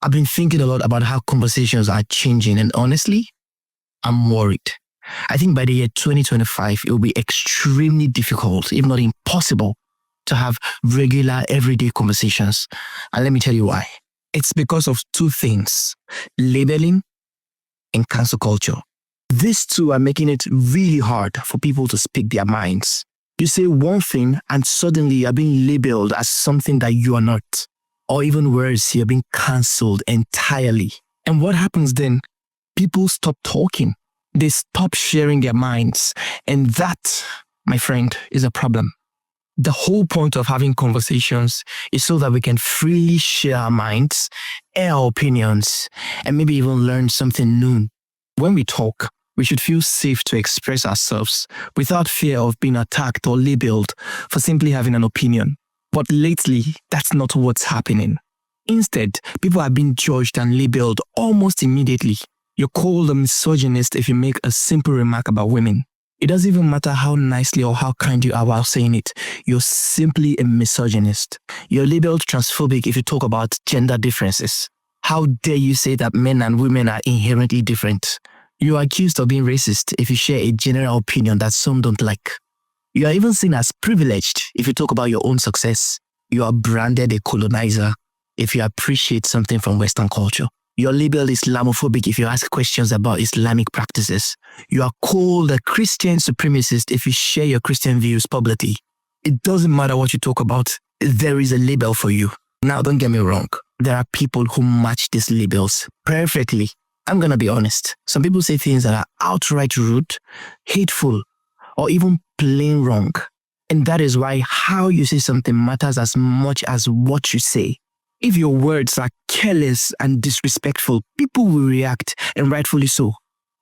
I've been thinking a lot about how conversations are changing, and honestly, I'm worried. I think by the year 2025, it will be extremely difficult, if not impossible, to have regular, everyday conversations. And let me tell you why. It's because of two things: labeling and cancel culture. These two are making it really hard for people to speak their minds. You say one thing and suddenly you're being labeled as something that you are not. Or even worse, you're being cancelled entirely. And what happens then? People stop talking. They stop sharing their minds. And that, my friend, is a problem. The whole point of having conversations is so that we can freely share our minds, air our opinions, and maybe even learn something new. When we talk, we should feel safe to express ourselves without fear of being attacked or labeled for simply having an opinion. But lately, that's not what's happening. Instead, people are being judged and labeled almost immediately. You're called a misogynist if you make a simple remark about women. It doesn't even matter how nicely or how kind you are while saying it. You're simply a misogynist. You're labeled transphobic if you talk about gender differences. How dare you say that men and women are inherently different? You are accused of being racist if you share a general opinion that some don't like. You are even seen as privileged if you talk about your own success. You are branded a colonizer if you appreciate something from Western culture. You're labeled Islamophobic if you ask questions about Islamic practices. You are called a Christian supremacist if you share your Christian views publicly. It doesn't matter what you talk about, there is a label for you. Now, don't get me wrong. There are people who match these labels perfectly. I'm gonna be honest. Some people say things that are outright rude, hateful, or even plain wrong. And that is why how you say something matters as much as what you say. If your words are careless and disrespectful, people will react, and rightfully so.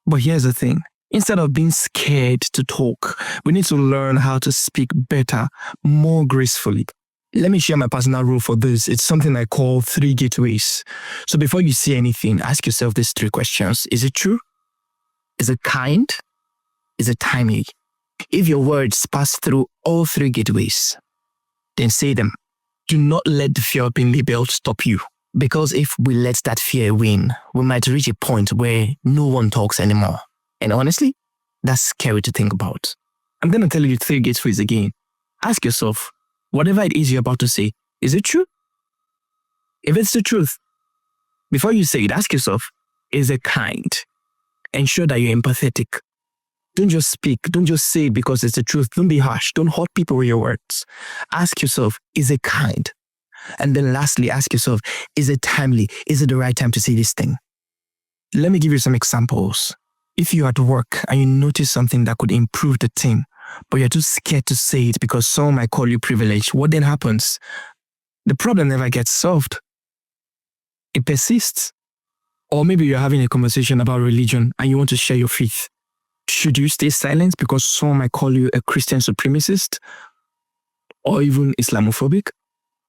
But here's the thing. Instead of being scared to talk, we need to learn how to speak better, more gracefully. Let me share my personal rule for this. It's something I call 3 gateways. So before you say anything, ask yourself these 3 questions. Is it true? Is it kind? Is it timely? If your words pass through all 3 gateways, then say them. Do not let the fear of being labeled stop you. Because if we let that fear win, we might reach a point where no one talks anymore. And honestly, that's scary to think about. I'm going to tell you 3 gateways again. Ask yourself, whatever it is you're about to say, is it true? If it's the truth, before you say it, ask yourself, is it kind? Ensure that you're empathetic. Don't just speak. Don't just say it because it's the truth. Don't be harsh. Don't hurt people with your words. Ask yourself, is it kind? And then lastly, ask yourself, is it timely? Is it the right time to say this thing? Let me give you some examples. If you're at work and you notice something that could improve the team, but you're too scared to say it because someone might call you privileged, what then happens? The problem never gets solved. It persists. Or maybe you're having a conversation about religion and you want to share your faith. Should you stay silent because someone might call you a Christian supremacist or even Islamophobic?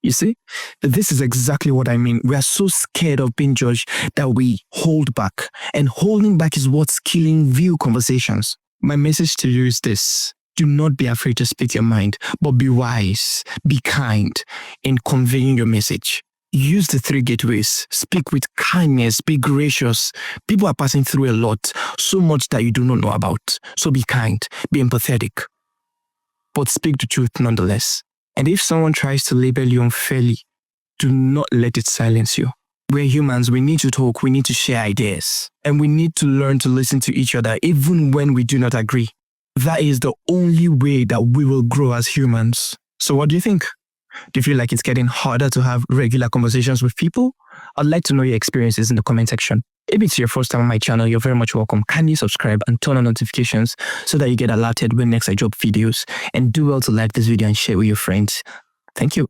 You see, this is exactly what I mean. We are so scared of being judged that we hold back. And holding back is what's killing real conversations. My message to you is this. Do not be afraid to speak your mind, but be wise, be kind in conveying your message. Use the 3 gateways. Speak with kindness. Be gracious. People are passing through a lot, so much that you do not know about. So be kind. Be empathetic. But speak the truth nonetheless. And if someone tries to label you unfairly, do not let it silence you. We're humans. We need to talk. We need to share ideas. And we need to learn to listen to each other even when we do not agree. That is the only way that we will grow as humans. So what do you think? Do you feel like it's getting harder to have regular conversations with people? I'd like to know your experiences in the comment section. If it's your first time on my channel, you're very much welcome. Kindly subscribe and turn on notifications so that you get alerted when next I drop videos. And do well to like this video and share with your friends. Thank you.